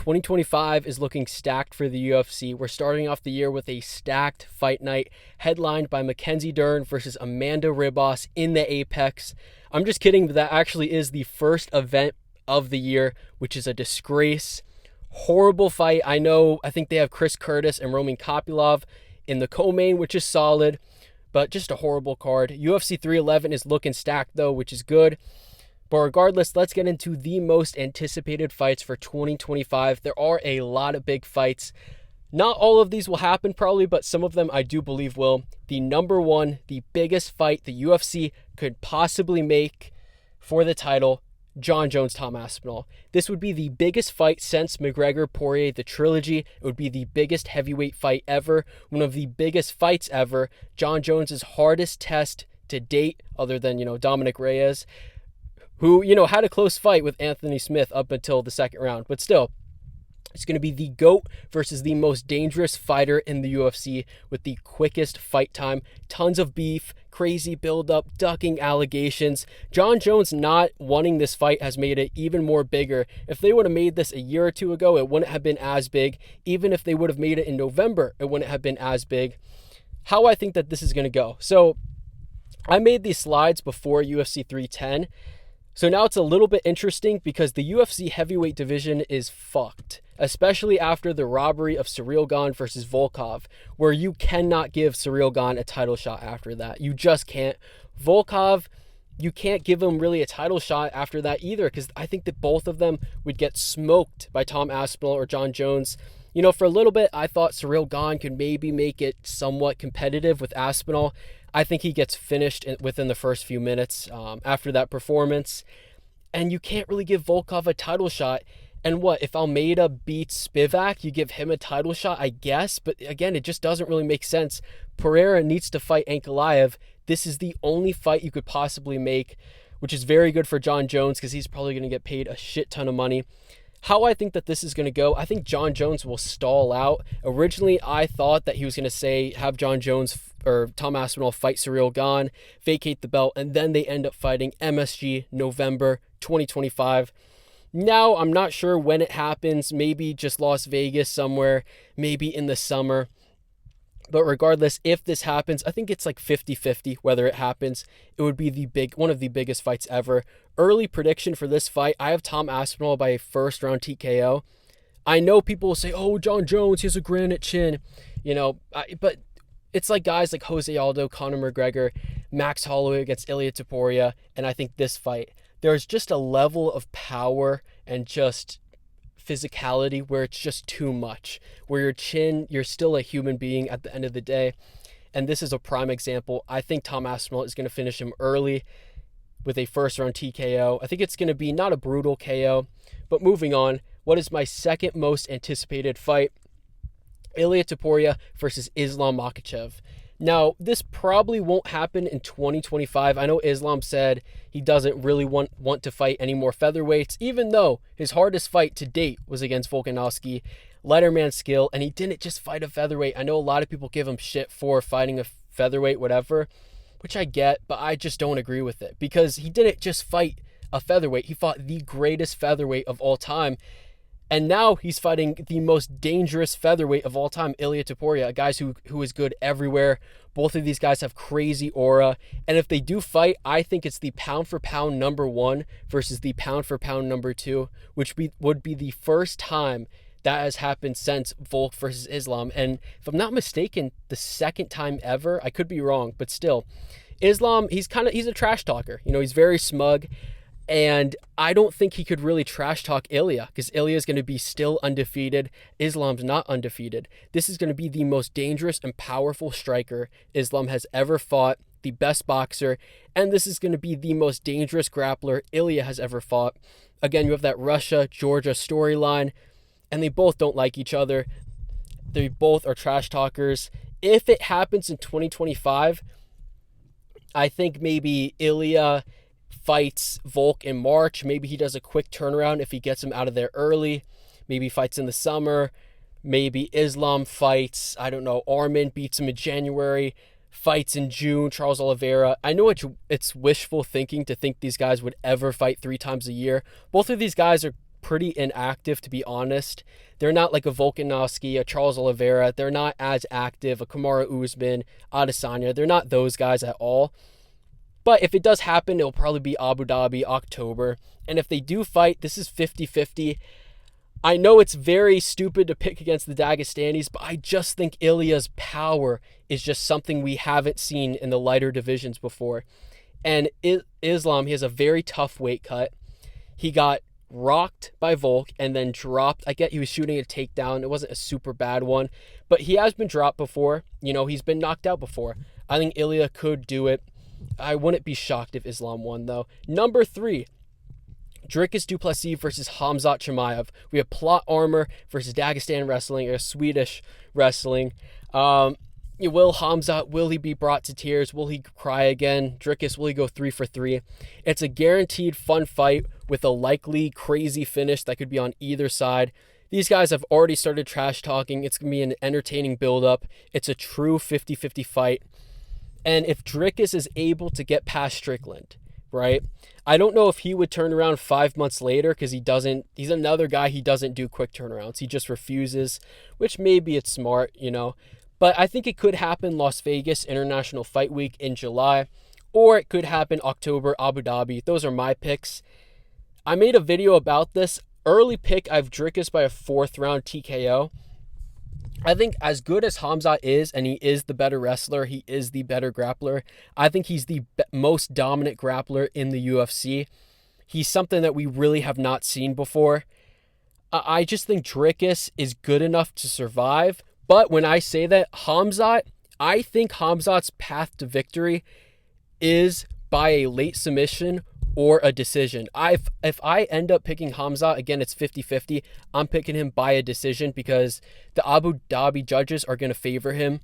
2025 is looking stacked for the UFC. We're starting off the year with a stacked fight night headlined by Mackenzie Dern versus Amanda Ribas in the Apex. I'm just kidding, but that actually is the first event of the year, which is a disgrace. Horrible fight. I think they have Chris Curtis and Roman Kopylov in the co-main, which is solid, but just a horrible card. UFC 311 is looking stacked though, which is good. But regardless, let's get into the most anticipated fights for 2025. There are a lot of big fights. Not all of these will happen probably, but some of them I do believe will. The number one, the biggest fight the UFC could possibly make for the title, Jon Jones, Tom Aspinall. This would be the biggest fight since McGregor-Poirier, the trilogy. It would be the biggest heavyweight fight ever, one of the biggest fights ever. Jon Jones' hardest test to date, other than, Dominic Reyes, who, had a close fight with Anthony Smith up until the second round. But still, it's going to be the GOAT versus the most dangerous fighter in the UFC with the quickest fight time. Tons of beef, crazy build-up, ducking allegations. Jon Jones not wanting this fight has made it even more bigger. If they would have made this a year or two ago, it wouldn't have been as big. Even if they would have made it in November, it wouldn't have been as big. How I think that this is going to go. So I made these slides before UFC 310. So now it's a little bit interesting because the UFC heavyweight division is fucked, especially after the robbery of Ciryl Gane versus Volkov, where you cannot give Ciryl Gane a title shot after that. You just can't. Volkov, you can't give him really a title shot after that either, because I think that both of them would get smoked by Tom Aspinall or Jon Jones. For a little bit, I thought Ciryl Gane could maybe make it somewhat competitive with Aspinall. I think he gets finished within the first few minutes after that performance. And you can't really give Volkov a title shot. And what, if Almeida beats Spivak, you give him a title shot, I guess? But again, it just doesn't really make sense. Pereira needs to fight Ankalaev. This is the only fight you could possibly make, which is very good for Jon Jones because he's probably going to get paid a shit ton of money. How I think that this is going to go, I think Jon Jones will stall out. Originally, I thought that he was going to say, have Jon Jones or Tom Aspinall fight Ciryl Gane, vacate the belt, and then they end up fighting MSG November 2025. Now, I'm not sure when it happens, maybe just Las Vegas somewhere, maybe in the summer. But regardless, if this happens, I think it's like 50-50 whether it happens. It would be one of the biggest fights ever. Early prediction for this fight, I have Tom Aspinall by a first round TKO. I know people will say, oh, Jon Jones, he has a granite chin. But it's like guys like Jose Aldo, Conor McGregor, Max Holloway against Ilia Topuria. And I think this fight, there's just a level of power and just physicality where it's just too much, where your chin, you're still a human being at the end of the day. And this is a prime example. I think Tom Aspinall is going to finish him early with a first round TKO. I think it's going to be not a brutal KO, but moving on. What is my second most anticipated fight? Ilia Topuria versus Islam Makhachev. Now, this probably won't happen in 2025. I know Islam said he doesn't really want to fight any more featherweights, even though his hardest fight to date was against Volkanovski, Letterman skill, and he didn't just fight a featherweight. I know a lot of people give him shit for fighting a featherweight, whatever, which I get, but I just don't agree with it because he didn't just fight a featherweight. He fought the greatest featherweight of all time. And now he's fighting the most dangerous featherweight of all time, Ilia Topuria, a guy who is good everywhere. Both of these guys have crazy aura. And if they do fight, I think it's the pound-for-pound number one versus the pound-for-pound number two, which would be the first time that has happened since Volk versus Islam. And if I'm not mistaken, the second time ever. I could be wrong, but still. Islam, he's a trash talker. He's very smug. And I don't think he could really trash talk Ilia because Ilia is going to be still undefeated. Islam's not undefeated. This is going to be the most dangerous and powerful striker Islam has ever fought, the best boxer, and this is going to be the most dangerous grappler Ilia has ever fought. Again, you have that Russia-Georgia storyline, and they both don't like each other. They both are trash talkers. If it happens in 2025, I think maybe Ilia fights Volk in March. Maybe he does a quick turnaround if he gets him out of there early. Maybe fights in the summer. Maybe Islam fights, Armin beats him in January, fights in June, Charles Oliveira. I know it's wishful thinking to think these guys would ever fight 3 times a year. Both of these guys are pretty inactive, to be honest. They're not like a Volkanovski, a Charles Oliveira. They're not as active, a Kamaru Usman, Adesanya. They're not those guys at all. But if it does happen, it'll probably be Abu Dhabi, October. And if they do fight, this is 50-50. I know it's very stupid to pick against the Dagestanis, but I just think Ilia's power is just something we haven't seen in the lighter divisions before. And Islam, he has a very tough weight cut. He got rocked by Volk and then dropped. I get he was shooting a takedown. It wasn't a super bad one, but he has been dropped before. He's been knocked out before. I think Ilia could do it. I wouldn't be shocked if Islam won, though. Number 3, Dricus du Plessis versus Khamzat Chimaev. We have plot armor versus Dagestan wrestling or Swedish wrestling. Will Khamzat, will he be brought to tears? Will he cry again? Dricus, will he go 3 for 3? It's a guaranteed fun fight with a likely crazy finish that could be on either side. These guys have already started trash talking. It's going to be an entertaining build-up. It's a true 50-50 fight. And if Dricus is able to get past Strickland, right? I don't know if he would turn around 5 months later because he's another guy, he doesn't do quick turnarounds. He just refuses, which maybe it's smart, But I think it could happen Las Vegas International Fight Week in July, or it could happen October, Abu Dhabi. Those are my picks. I made a video about this. Early pick, I have Dricus by a 4th round TKO. I think as good as Khamzat is, and he is the better wrestler, he is the better grappler. I think he's the most dominant grappler in the UFC. He's something that we really have not seen before. I just think Dricus is good enough to survive. But when I say that, Khamzat, I think Khamzat's path to victory is by a late submission or a decision. If I end up picking Khamzat, again, it's 50-50. I'm picking him by a decision because the Abu Dhabi judges are going to favor him.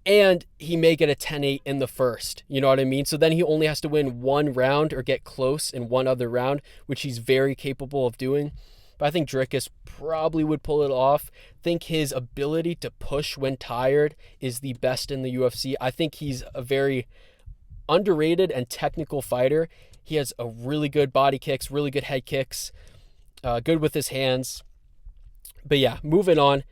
And he may get a 10-8 in the first. You know what I mean? So then he only has to win 1 round or get close in 1 other round, which he's very capable of doing. But I think Dricus probably would pull it off. I think his ability to push when tired is the best in the UFC. I think he's a very underrated and technical fighter. He has a really good body kicks, really good head kicks, good with his hands. But yeah, moving on.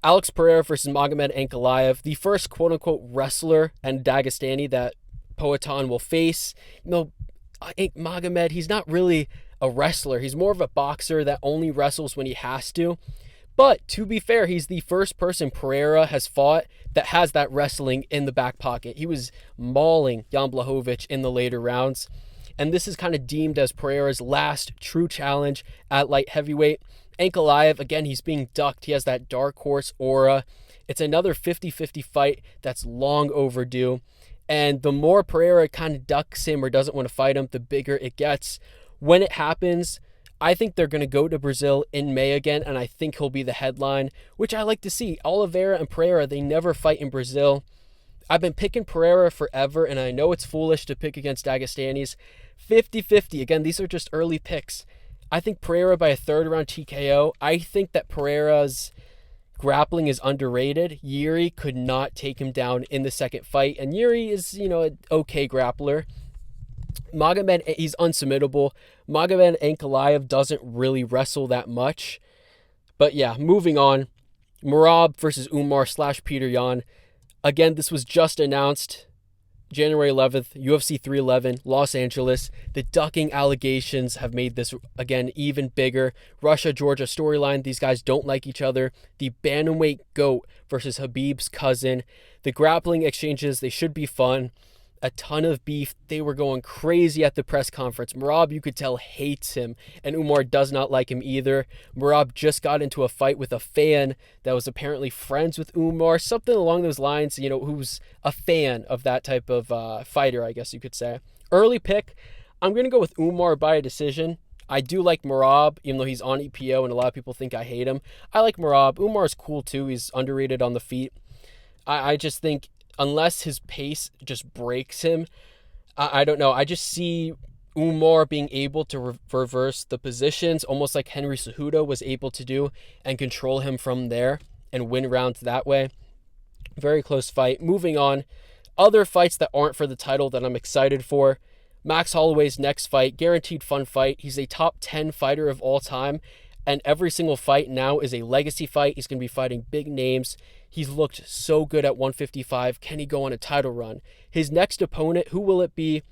Alex Pereira versus Magomed Ankalaev, the first quote-unquote wrestler and Dagestani that Poatan will face. I think Magomed, he's not really a wrestler. He's more of a boxer that only wrestles when he has to. But to be fair, he's the first person Pereira has fought that has that wrestling in the back pocket. He was mauling Jan Blachowicz in the later rounds. And this is kind of deemed as Pereira's last true challenge at light heavyweight. Ankalaev, again, he's being ducked. He has that dark horse aura. It's another 50-50 fight that's long overdue. And the more Pereira kind of ducks him or doesn't want to fight him, the bigger it gets. When it happens, I think they're going to go to Brazil in May again, and I think he'll be the headline, which I like to see. Oliveira and Pereira, they never fight in Brazil. I've been picking Pereira forever, and I know it's foolish to pick against Dagestanis. 50-50. Again, these are just early picks. I think Pereira by a 3rd round TKO. I think that Pereira's grappling is underrated. Yuri could not take him down in the second fight, and Yuri is, an okay grappler. Magomed, he's unsubmittable. Magomed Ankalaev doesn't really wrestle that much. But yeah, moving on. Merab versus Umar / Peter Yan. Again, this was just announced January 11th, UFC 311, Los Angeles. The ducking allegations have made this, again, even bigger. Russia-Georgia storyline. These guys don't like each other. The bantamweight GOAT versus Khabib's cousin. The grappling exchanges, they should be fun. A ton of beef. They were going crazy at the press conference. Merab, you could tell, hates him, and Umar does not like him either. Merab just got into a fight with a fan that was apparently friends with Umar, something along those lines, who's a fan of that type of fighter, I guess you could say. Early pick, I'm going to go with Umar by a decision. I do like Merab, even though he's on EPO and a lot of people think I hate him. I like Merab. Umar's cool too. He's underrated on the feet. I just think unless his pace just breaks him, I don't know. I just see Umar being able to reverse the positions, almost like Henry Cejudo was able to do, and control him from there and win rounds that way. Very close fight. Moving on. Other fights that aren't for the title that I'm excited for. Max Holloway's next fight, guaranteed fun fight. He's a top 10 fighter of all time, and every single fight now is a legacy fight. He's going to be fighting big names. He's looked so good at 155. Can he go on a title run? His next opponent, who will it be?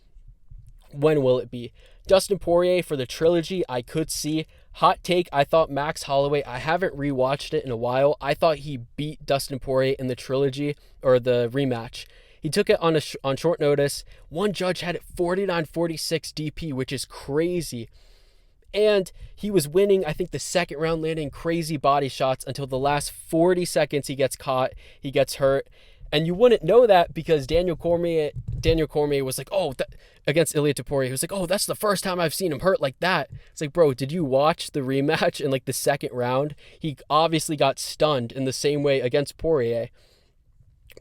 When will it be? Dustin Poirier for the trilogy, I could see. Hot take, I thought Max Holloway, I haven't rewatched it in a while. I thought he beat Dustin Poirier in the trilogy, or the rematch. He took it on short notice. One judge had it 49-46 DP, which is crazy. And he was winning, I think, the second round, landing crazy body shots until the last 40 seconds he gets caught, he gets hurt. And you wouldn't know that because Daniel Cormier was like, against Ilia Topuria, he was like, oh, that's the first time I've seen him hurt like that. It's like, bro, did you watch the rematch in like the second round? He obviously got stunned in the same way against Poirier.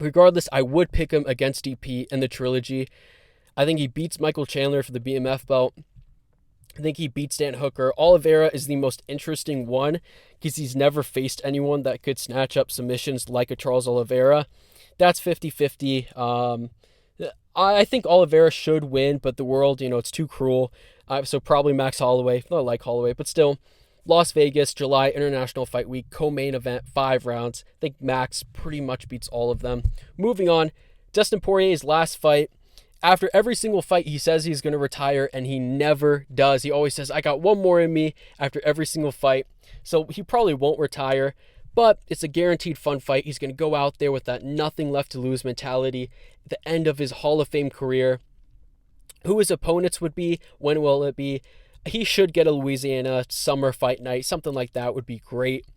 Regardless, I would pick him against DP in the trilogy. I think he beats Michael Chandler for the BMF belt. I think he beats Dan Hooker. Oliveira is the most interesting one because he's never faced anyone that could snatch up submissions like a Charles Oliveira. That's 50-50. I think Oliveira should win, but the world, it's too cruel. So probably Max Holloway. Not like Holloway, but still. Las Vegas, July, International Fight Week, co-main event, 5 rounds. I think Max pretty much beats all of them. Moving on, Dustin Poirier's last fight. After every single fight, he says he's going to retire, and he never does. He always says, I got one more in me after every single fight. So he probably won't retire, but it's a guaranteed fun fight. He's going to go out there with that nothing left to lose mentality at the end of his Hall of Fame career. Who his opponents would be, when will it be? He should get a Louisiana summer fight night. Something like that would be great.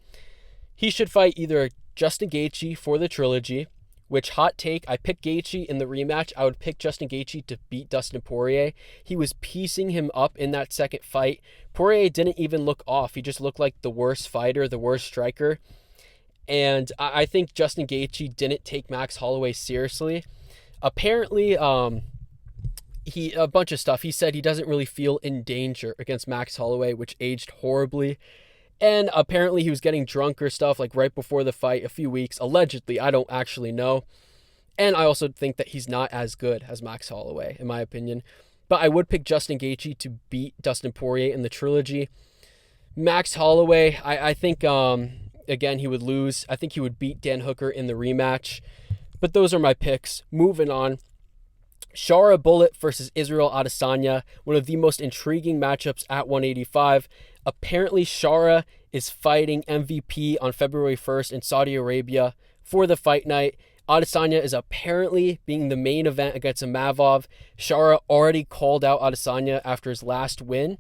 He should fight either Justin Gaethje for the trilogy, which, hot take, I picked Gaethje in the rematch. I would pick Justin Gaethje to beat Dustin Poirier. He was piecing him up in that second fight. Poirier didn't even look off. He just looked like the worst fighter, the worst striker. And I think Justin Gaethje didn't take Max Holloway seriously. Apparently, a bunch of stuff. He said he doesn't really feel in danger against Max Holloway, which aged horribly. And apparently he was getting drunk or stuff like right before the fight, a few weeks. Allegedly, I don't actually know. And I also think that he's not as good as Max Holloway, in my opinion. But I would pick Justin Gaethje to beat Dustin Poirier in the trilogy. Max Holloway, I think, again, he would lose. I think he would beat Dan Hooker in the rematch. But those are my picks. Moving on. Shara Bullet versus Israel Adesanya, one of the most intriguing matchups at 185. Apparently, Shara is fighting MVP on February 1st in Saudi Arabia for the fight night. Adesanya is apparently being the main event against Imavov. Shara already called out Adesanya after his last win.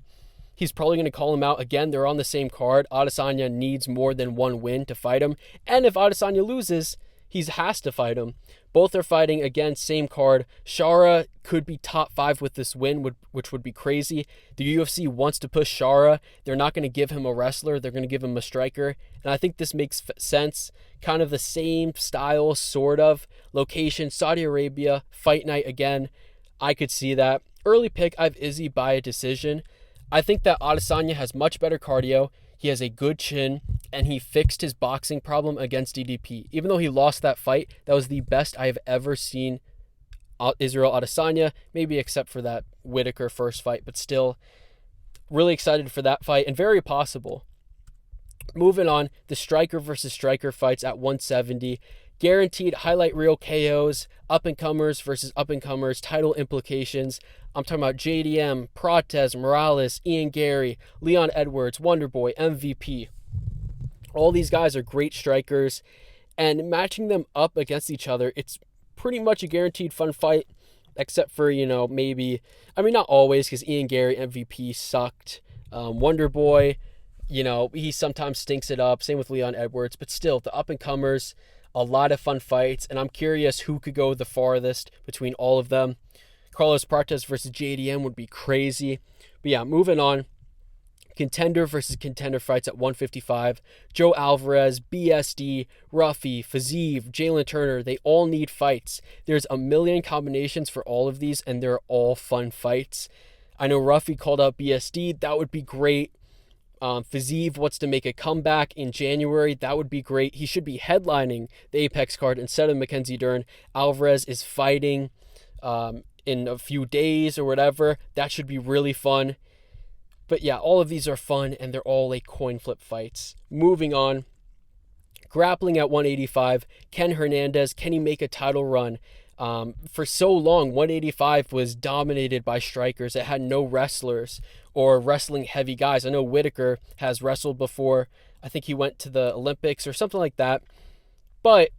He's probably going to call him out again. They're on the same card. Adesanya needs more than one win to fight him. And if Adesanya loses, he has to fight him. Both are fighting, again, same card. Shara could be top 5 with this win, which would be crazy. The UFC wants to push Shara. They're not going to give him a wrestler. They're going to give him a striker. And I think this makes sense. Kind of the same style, sort of. Location, Saudi Arabia, fight night again. I could see that. Early pick, I have Izzy by a decision. I think that Adesanya has much better cardio. He has a good chin, and he fixed his boxing problem against DDP. Even though he lost that fight, that was the best I have ever seen Israel Adesanya, maybe except for that Whitaker first fight, but still really excited for that fight and very possible. Moving on, the striker versus striker fights at 170. Guaranteed highlight reel KOs, up-and-comers versus up-and-comers, title implications. I'm talking about JDM, Protez, Morales, Ian Gary, Leon Edwards, Wonderboy, MVP. All these guys are great strikers, and matching them up against each other, it's pretty much a guaranteed fun fight, except for, maybe, not always, because Ian Gary, MVP, sucked. Wonderboy, he sometimes stinks it up, same with Leon Edwards, but still, the up-and-comers, a lot of fun fights, and I'm curious who could go the farthest between all of them. Carlos Protez versus JDM would be crazy. But yeah, moving on. Contender versus contender fights at 155. Joe Alvarez, BSD, Ruffy, Fazeev, Jalen Turner, they all need fights. There's a million combinations for all of these, and they're all fun fights. I know Ruffy called out BSD. That would be great. Fazeev wants to make a comeback in January. That would be great. He should be headlining the Apex card instead of Mackenzie Dern. Alvarez is fighting in a few days or whatever. That should be really fun. But yeah, all of these are fun, and they're all like coin flip fights. Moving on, grappling at 185, Ken Hernandez, can he make a title run? For so long, 185 was dominated by strikers. It had no wrestlers or wrestling heavy guys. I know Whitaker has wrestled before. I think he went to the Olympics or something like that. But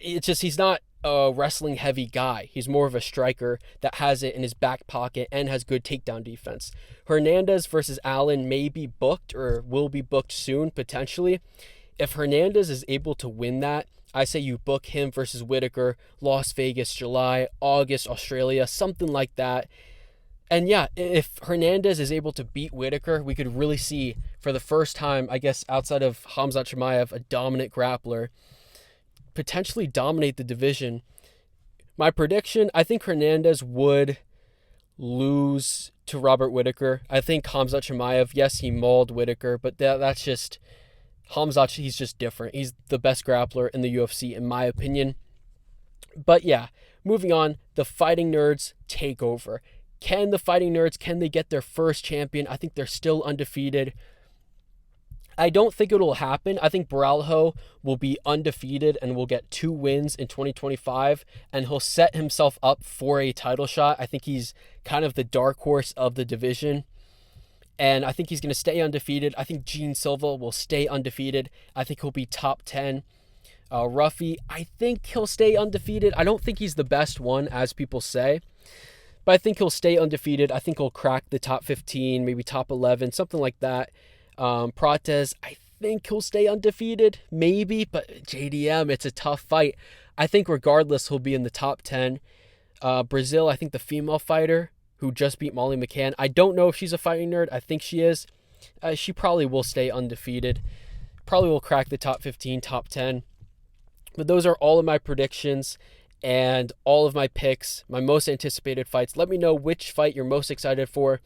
it's just he's not a wrestling heavy guy. He's more of a striker that has it in his back pocket and has good takedown defense. Hernandez versus Allen may be booked or will be booked soon, potentially. If Hernandez is able to win that, I say you book him versus Whitaker, Las Vegas, July, August, Australia, something like that. And yeah, if Hernandez is able to beat Whitaker, we could really see, for the first time, I guess, outside of Khamzat Chimaev, a dominant grappler, potentially dominate the division. My prediction, I think Hernandez would lose to Robert Whitaker. I think Khamzat Chimaev, yes, he mauled Whitaker, but that's just... Khamzat, he's just different. He's the best grappler in the UFC, in my opinion. But yeah, moving on, the Fighting Nerds takeover. Can the Fighting Nerds, can they get their first champion? I think they're still undefeated. I don't think it'll happen. I think Baralho will be undefeated and will get 2 wins in 2025, and he'll set himself up for a title shot. I think he's kind of the dark horse of the division. And I think he's going to stay undefeated. I think Gene Silva will stay undefeated. I think he'll be top 10. Ruffy, I think he'll stay undefeated. I don't think he's the best one, as people say. But I think he'll stay undefeated. I think he'll crack the top 15, maybe top 11, something like that. Prates, I think he'll stay undefeated. Maybe, but JDM, it's a tough fight. I think regardless, he'll be in the top 10. Brazil, I think the female fighter who just beat Molly McCann. I don't know if she's a fighting nerd. I think she is. She probably will stay undefeated. Probably will crack the top 15, top 10. But those are all of my predictions and all of my picks, my most anticipated fights. Let me know which fight you're most excited for.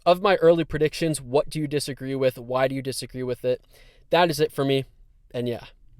Of my early predictions, what do you disagree with? Why do you disagree with it? That is it for me. And yeah.